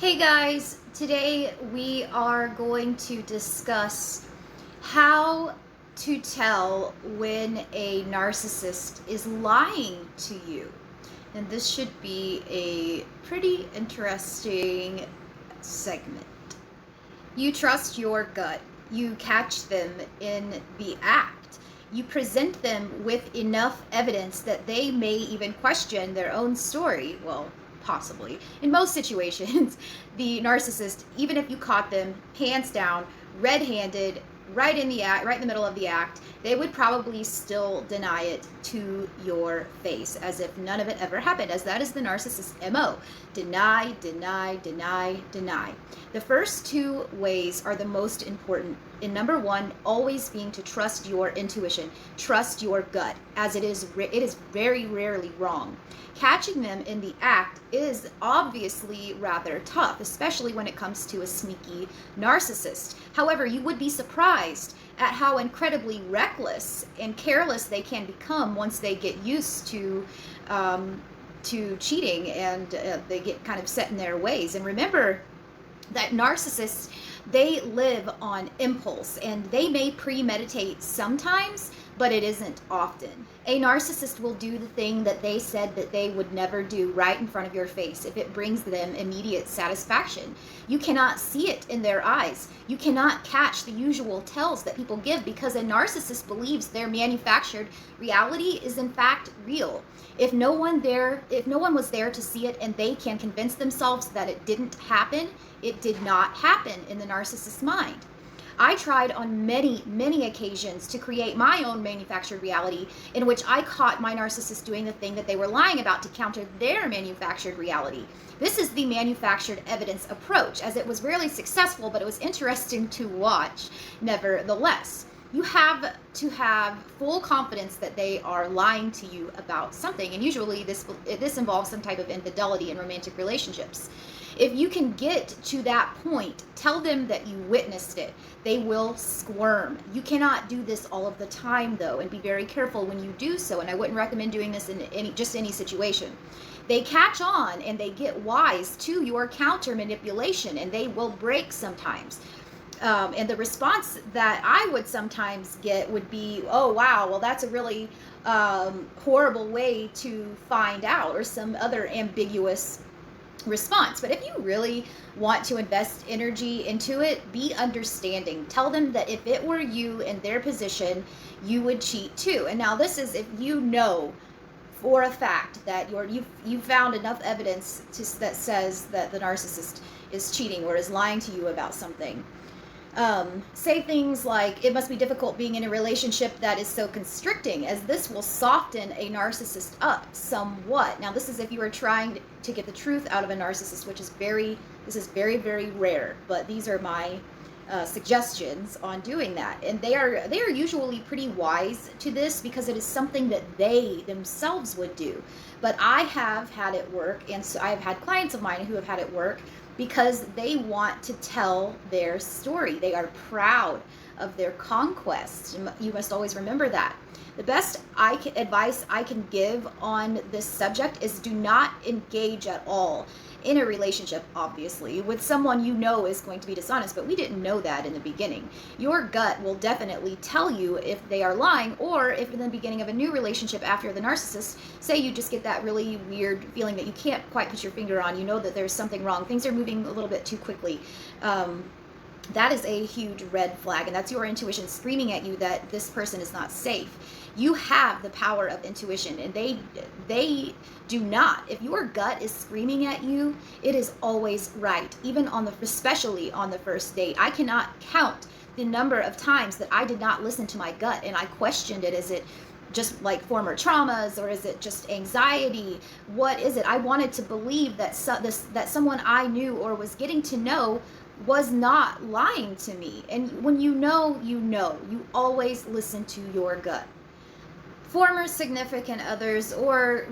Hey guys, today we are going to discuss how to tell when a narcissist is lying to you. And this should be a pretty interesting segment. You trust your gut. You catch them in the act. You present them with enough evidence that they may even question their own story. Well, possibly. In most situations, the narcissist, even if you caught them hands down, red-handed, right in the act, right in the middle of the act, they would probably still deny it to your face as if none of it ever happened, as that is the narcissist MO. Deny, deny, deny, deny. The first two ways are the most important. In number one, always being to trust your intuition, trust your gut, as it is very rarely wrong. Catching them in the act is obviously rather tough, especially when it comes to a sneaky narcissist. However, you would be surprised at how incredibly reckless and careless they can become once they get used to cheating and they get kind of set in their ways. And remember that narcissists, they live on impulse, and they may premeditate sometimes, but it isn't often. A narcissist will do the thing that they said that they would never do right in front of your face if it brings them immediate satisfaction. You cannot see it in their eyes. You cannot catch the usual tells that people give, because a narcissist believes their manufactured reality is in fact real. If no one was there to see it and they can convince themselves that it didn't happen, it did not happen in the narcissist's mind. I tried on many occasions to create my own manufactured reality in which I caught my narcissist doing the thing that they were lying about to counter their manufactured reality. This is the manufactured evidence approach, as it was rarely successful, but it was interesting to watch nevertheless. You have to have full confidence that they are lying to you about something, and usually this involves some type of infidelity in romantic relationships. If you can get to that point, tell them that you witnessed it. They will squirm. You cannot do this all of the time, though, and be very careful when you do so, and I wouldn't recommend doing this in any situation. They catch on and they get wise to your counter manipulation, and they will break sometimes. And the response that I would sometimes get would be, oh, wow, well, that's a really horrible way to find out, or some other ambiguous response. But if you really want to invest energy into it, be understanding. Tell them that if it were you in their position, you would cheat too. And now this is if you know for a fact that you've found enough evidence that says that the narcissist is cheating or is lying to you about something. Say things like, it must be difficult being in a relationship that is so constricting, as this will soften a narcissist up somewhat. Now, this is if you are trying to get the truth out of a narcissist, which is very rare, but these are my suggestions on doing that. And they are usually pretty wise to this, because it is something that they themselves would do. But I have had it work, and so I've had clients of mine who have had it work, because they want to tell their story. They are proud of their conquest. You must always remember that. The best advice I can give on this subject is do not engage at all in a relationship, obviously, with someone you know is going to be dishonest, but we didn't know that in the beginning. Your gut will definitely tell you if they are lying, or if in the beginning of a new relationship after the narcissist, say you just get that really weird feeling that you can't quite put your finger on, you know that there's something wrong, things are moving a little bit too quickly. That is a huge red flag, and that's your intuition screaming at you that this person is not safe. You have the power of intuition, and they do not. If your gut is screaming at you, it is always right, even especially on the first date. I cannot count the number of times that I did not listen to my gut and I questioned it. Is it just like former traumas, or is it just anxiety? What is it? I wanted to believe that that someone I knew or was getting to know was not lying to me. And when you know, you always listen to your gut. Former significant others or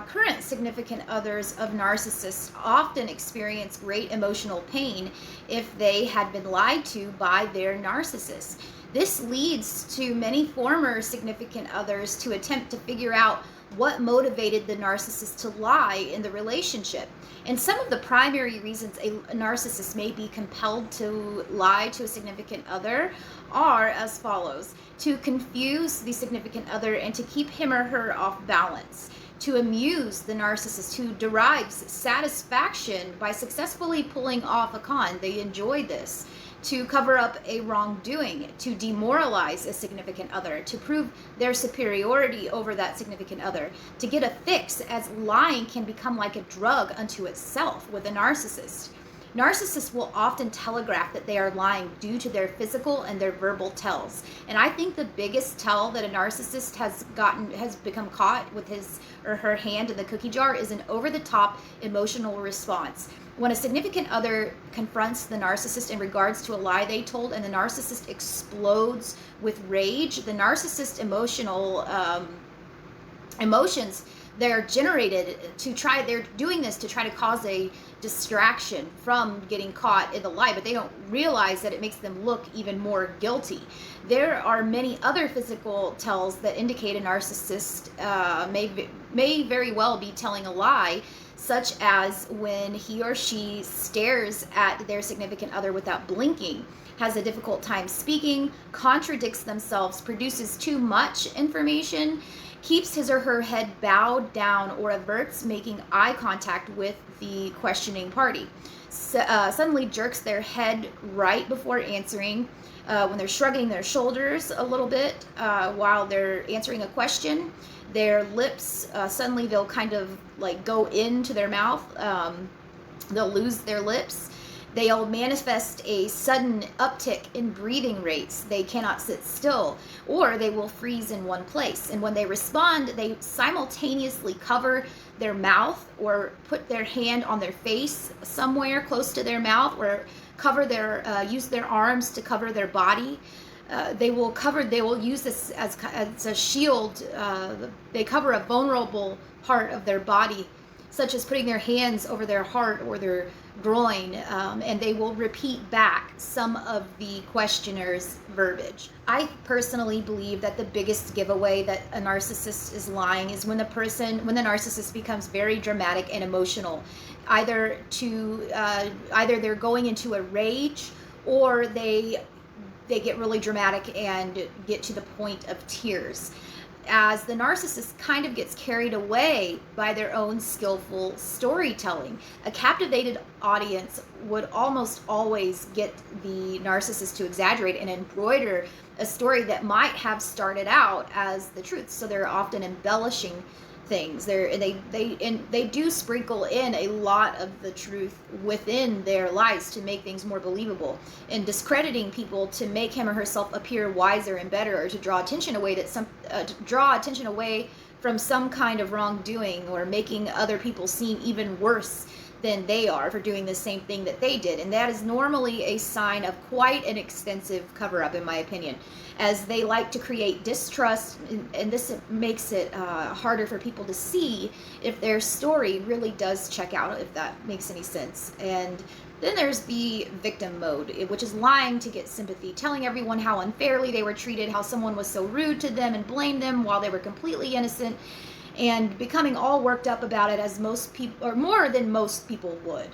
current significant others of narcissists often experience great emotional pain if they had been lied to by their narcissist. This leads to many former significant others to attempt to figure out what motivated the narcissist to lie in the relationship. And some of the primary reasons a narcissist may be compelled to lie to a significant other are as follows: to confuse the significant other and to keep him or her off balance, to amuse the narcissist who derives satisfaction by successfully pulling off a con. They enjoy this. To cover up a wrongdoing, to demoralize a significant other, to prove their superiority over that significant other, to get a fix, as lying can become like a drug unto itself with a narcissist. Narcissists will often telegraph that they are lying due to their physical and their verbal tells. And I think the biggest tell that a narcissist has become caught with his or her hand in the cookie jar is an over-the-top emotional response. When a significant other confronts the narcissist in regards to a lie they told and the narcissist explodes with rage, the narcissist emotions, they're doing this to try to cause a distraction from getting caught in the lie, but they don't realize that it makes them look even more guilty. There are many other physical tells that indicate a narcissist may very well be telling a lie, such as when he or she stares at their significant other without blinking, has a difficult time speaking, contradicts themselves, produces too much information, keeps his or her head bowed down, or averts making eye contact with the questioning party. Suddenly jerks their head right before answering, when they're shrugging their shoulders a little bit while they're answering a question. Their lips, suddenly they'll kind of like go into their mouth. They'll lose their lips. They'll manifest a sudden uptick in breathing rates. They cannot sit still, or they will freeze in one place. And when they respond, they simultaneously cover their mouth or put their hand on their face somewhere close to their mouth, or use their arms to cover their body. They will use this as a shield. They cover a vulnerable part of their body, such as putting their hands over their heart or their groin, and they will repeat back some of the questioner's verbiage. I personally believe that the biggest giveaway that a narcissist is lying is when the narcissist becomes very dramatic and emotional. Either they're going into a rage, or they get really dramatic and get to the point of tears, as the narcissist kind of gets carried away by their own skillful storytelling. A captivated audience would almost always get the narcissist to exaggerate and embroider a story that might have started out as the truth. So they're often embellishing things. They do sprinkle in a lot of the truth within their lies to make things more believable, and discrediting people to make him or herself appear wiser and better, or to draw attention away from some kind of wrongdoing, or making other people seem even worse than they are for doing the same thing that they did. And that is normally a sign of quite an extensive cover-up, in my opinion, as they like to create distrust, and this makes it harder for people to see if their story really does check out, if that makes any sense. And then there's the victim mode, which is lying to get sympathy, telling everyone how unfairly they were treated, how someone was so rude to them and blamed them while they were completely innocent, and becoming all worked up about it, as most people, or more than most people would.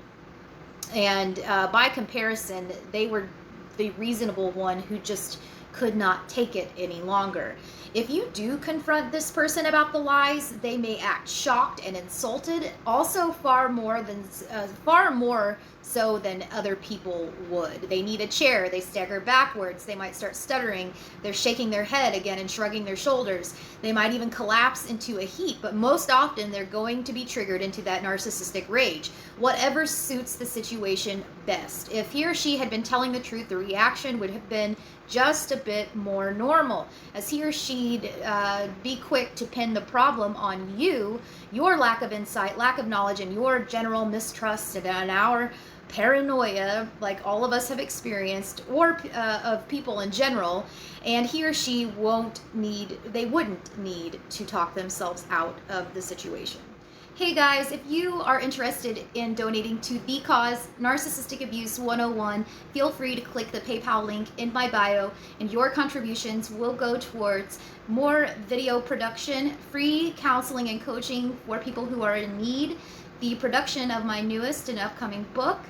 And by comparison, they were the reasonable one who just could not take it any longer. If you do confront this person about the lies, they may act shocked and insulted, also far more so than other people would. They need a chair, they stagger backwards, they might start stuttering, they're shaking their head again and shrugging their shoulders. They might even collapse into a heap, but most often they're going to be triggered into that narcissistic rage, whatever suits the situation best. If he or she had been telling the truth, the reaction would have been just a bit more normal, as he or she'd be quick to pin the problem on you, your lack of insight, lack of knowledge, and your general mistrust and our paranoia, like all of us have experienced, or of people in general, and he or she wouldn't need to talk themselves out of the situation. Hey guys, if you are interested in donating to the cause, Narcissistic Abuse 101, feel free to click the PayPal link in my bio, and your contributions will go towards more video production, free counseling and coaching for people who are in need, the production of my newest and upcoming book,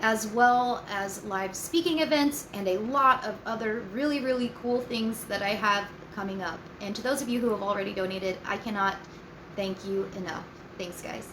as well as live speaking events and a lot of other really, really cool things that I have coming up. And to those of you who have already donated, I cannot thank you enough. Thanks, guys.